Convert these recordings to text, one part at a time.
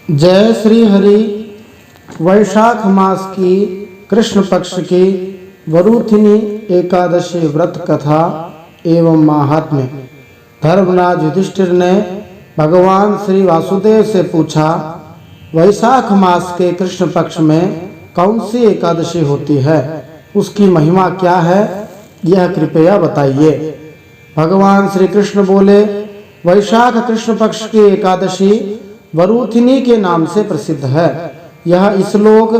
जय श्री हरि। वैशाख मास की कृष्ण पक्ष की वरुथिनी एकादशी व्रत कथा एवं महात्म्य। धर्मराज युधिष्ठिर ने भगवान श्री वासुदेव से पूछा, वैशाख मास के कृष्ण पक्ष में कौन सी एकादशी होती है, उसकी महिमा क्या है, यह कृपया बताइए। भगवान श्री कृष्ण बोले, वैशाख कृष्ण पक्ष की एकादशी वरुथिनी के नाम से प्रसिद्ध है। यह इसलोक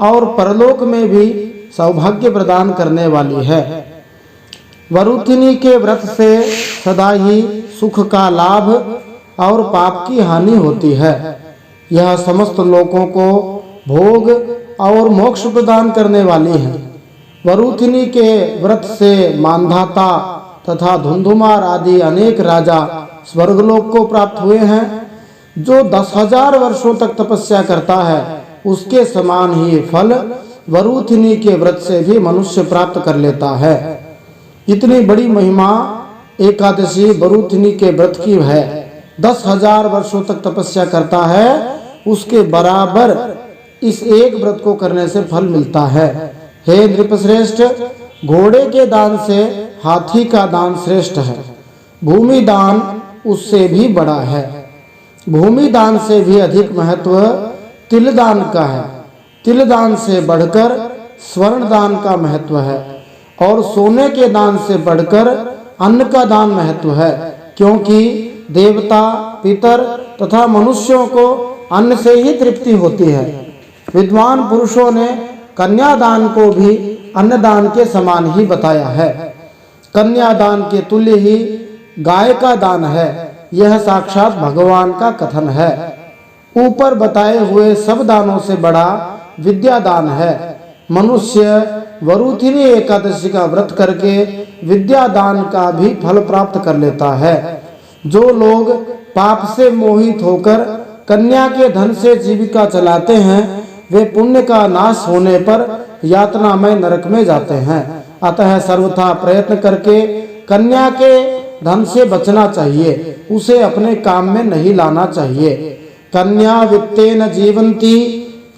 और परलोक में भी सौभाग्य प्रदान करने वाली है। वरुथिनी के व्रत से सदा ही सुख का लाभ और पाप की हानि होती है। यह समस्त लोकों को भोग और मोक्ष प्रदान करने वाली है। वरुथिनी के व्रत से मानधाता तथा धुंधुमार आदि अनेक राजा स्वर्गलोक को प्राप्त हुए हैं। जो 10,000 वर्षों तक तपस्या करता है, उसके समान ही फल वरुथिनी के व्रत से भी मनुष्य प्राप्त कर लेता है। इतनी बड़ी महिमा एकादशी वरुथिनी के व्रत की है। 10,000 वर्षों तक तपस्या करता है, उसके बराबर इस एक व्रत को करने से फल मिलता है। हे नृपश्रेष्ठ, घोड़े के दान से हाथी का दान श्रेष्ठ है। भूमि दान उससे भी बड़ा है। भूमि दान से भी अधिक महत्व तिल दान का है। तिल दान से बढ़कर स्वर्ण दान का महत्व है और सोने के दान से बढ़कर अन्न का दान महत्व है, क्योंकि देवता, पितर तथा मनुष्यों को अन्न से ही तृप्ति होती है। विद्वान पुरुषों ने कन्यादान को भी अन्नदान के समान ही बताया है। कन्यादान के तुल्य ही गाय का दान है। यह साक्षात भगवान का कथन है। ऊपर बताए हुए सब दानों से बड़ा विद्या दान है। मनुष्य वरुथिनी एकादशी का व्रत करके विद्या दान का भी फल प्राप्त कर लेता है। जो लोग पाप से मोहित होकर कन्या के धन से जीविका चलाते हैं, वे पुण्य का नाश होने पर यातनामय नरक में जाते हैं। अतः सर्वथा प्रयत्न करके कन्या के धन से बचना चाहिए, उसे अपने काम में नहीं लाना चाहिए। कन्या वित्तेन जीवन्ति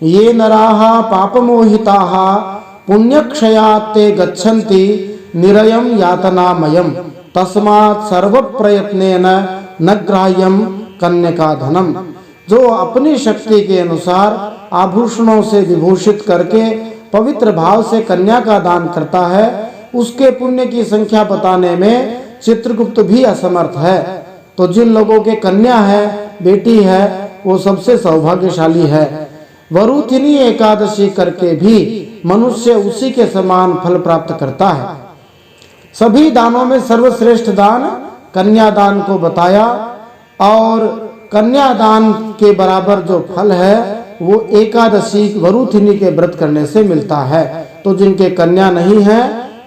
ये नराः पापमोहिताः पुण्यक्षयात्ते गच्छन्ति निरयं यातनामयम् तस्मात् सर्वप्रयत्नेन न ग्राह्यं कन्यका धनम। जो अपनी शक्ति के अनुसार आभूषणों से विभूषित करके पवित्र भाव से कन्या का दान करता है, उसके पुण्य की संख्या बताने में चित्रगुप्त भी असमर्थ है। तो जिन लोगों के कन्या है, बेटी है, वो सबसे सौभाग्यशाली है। वरुथिनी एकादशी करके भी मनुष्य उसी के समान फल प्राप्त करता है। सभी दानों में सर्वश्रेष्ठ दान कन्यादान को बताया और कन्यादान के बराबर जो फल है वो एकादशी वरुथिनी के व्रत करने से मिलता है। तो जिनके कन्या नहीं है,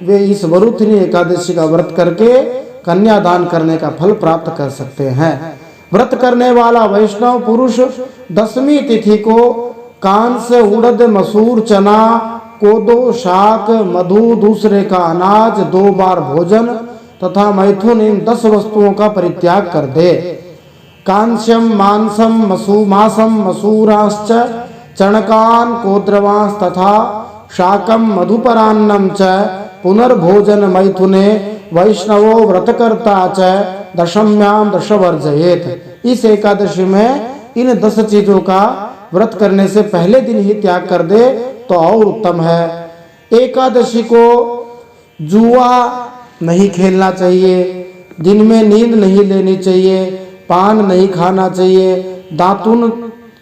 वे इस वरुथिनी एकादशी का व्रत करके कन्यादान करने का फल प्राप्त कर सकते हैं। व्रत करने वाला वैष्णव पुरुष 10वीं तिथि को कांस, उड़द, मसूर, चना, कोदो, शाक, मधु, दूसरे का अनाज, 2 बार भोजन तथा मैथुन, इन 10 वस्तुओं का परित्याग कर दे। कांस्यम मांसम मासम मसूराश्च चणकान कोद्रवांस तथा शाकम मधुपरान्नम च पुनर्भोजन मैथुने वैष्णवो व्रतकर्ता च दशम्याम दशवर्जयेत। इस एकादशी में इन 10 चीजों का व्रत करने से पहले दिन ही त्याग कर दे तो और उत्तम है। एकादशी को जुआ नहीं खेलना चाहिए, दिन में नींद नहीं लेनी चाहिए, पान नहीं खाना चाहिए, दातुन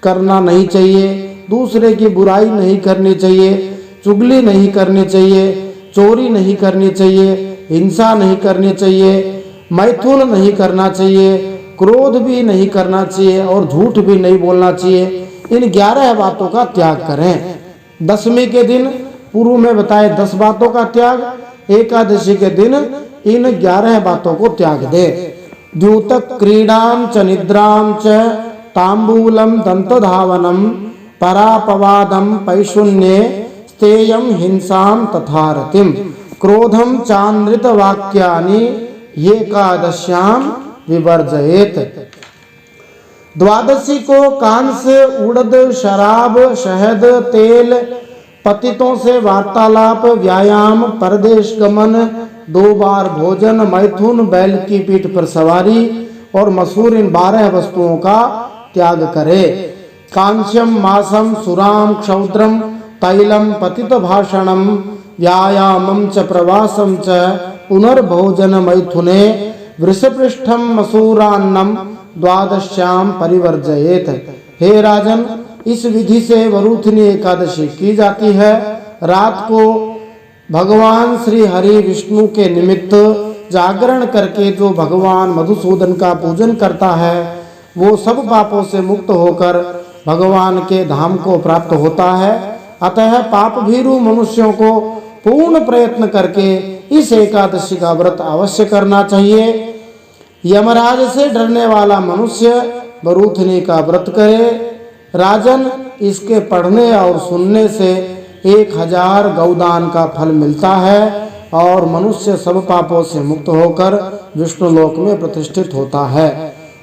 करना नहीं चाहिए, दूसरे की बुराई नहीं करनी चाहिए, चुगली नहीं करनी चाहिए, चोरी नहीं करनी चाहिए, हिंसा नहीं करनी चाहिए, मैथुन नहीं करना चाहिए, क्रोध भी नहीं करना चाहिए और झूठ भी नहीं बोलना चाहिए। इन 11 बातों का त्याग करें। 10वीं के दिन पूर्व में बताए 10 बातों का त्याग, एकादशी के दिन इन 11 बातों को त्याग दे। द्यूतक क्रीडां च निद्रां च तांबूलम दंतधावनम परापवादम पैशून्ये स्तेयम हिंसाम तथा रतिम क्रोधम चांद्रित वाक्यानि एकादश्याम विवर्जयेत। द्वादशी को कांस, उड़द, शराब, शहद, तेल, पतितों से वार्तालाप, व्यायाम, परदेश गमन, 2 बार भोजन, मैथुन, बैल की पीठ पर सवारी और मसूर, इन 12 वस्तुओं का त्याग करे। कांस्यम, मासम, सुराम, क्षौद्रम, तैलम, पतित भाषणम, व्यायामम च प्रवासम च पुनर्भोजन मैथुने वृषपृष्ठम मसूरान्नम द्वादश्याम परिवर्जयेत। हे राजन, इस विधि से वरूथिनी एकादशी की जाती है। रात को भगवान श्री हरि विष्णु के निमित्त जागरण करके जो भगवान मधुसूदन का पूजन करता है वो सब पापों से मुक्त होकर भगवान के धाम को प्राप्त होता है। अतः पाप भीरु मनुष्यों को पूर्ण प्रयत्न करके इस एकादशी का व्रत अवश्य करना चाहिए। यमराज से डरने वाला मनुष्य वरूथिनी का व्रत करे। राजन, इसके पढ़ने और सुनने से 1000 गौदान का फल मिलता है और मनुष्य सब पापों से मुक्त होकर विष्णु लोक में प्रतिष्ठित होता है।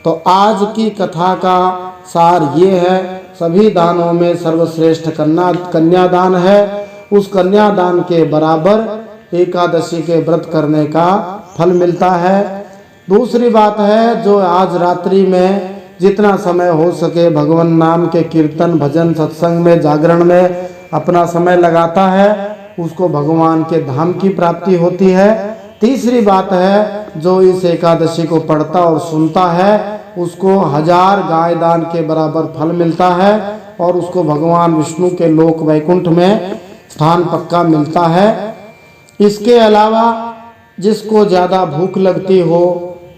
तो आज की कथा का सार ये है, सभी दानों में सर्वश्रेष्ठ कन्यादान है। उस कन्यादान के बराबर एकादशी के व्रत करने का फल मिलता है। दूसरी बात है, जो आज रात्रि में जितना समय हो सके भगवान नाम के कीर्तन, भजन, सत्संग में, जागरण में अपना समय लगाता है, उसको भगवान के धाम की प्राप्ति होती है। तीसरी बात है, जो इस एकादशी को पढ़ता और सुनता है उसको 1000 गाय दान के बराबर फल मिलता है और उसको भगवान विष्णु के लोक वैकुंठ में स्थान पक्का मिलता है। इसके अलावा जिसको ज़्यादा भूख लगती हो,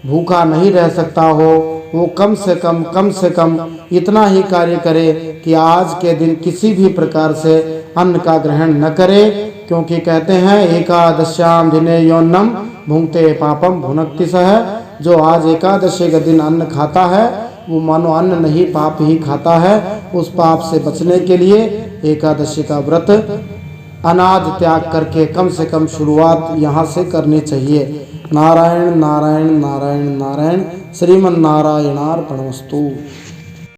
भूखा नहीं रह सकता हो, वो कम से कम इतना ही कार्य करे कि आज के दिन किसी भी प्रकार से अन्न का ग्रहण न करे, क्योंकि कहते हैं एकादश्याम दिने योन्नम भुंक्ते पापम भुनक्ति सह। जो आज एकादशी के दिन अन्न खाता है वो मानो अन्न नहीं पाप ही खाता है। उस पाप से बचने के लिए एकादशी का व्रत अनाज त्याग करके कम से कम शुरुआत यहाँ से करनी चाहिए। नारायण नारायण नारायण नारायण, श्रीमन नारायणार्पणमस्तु।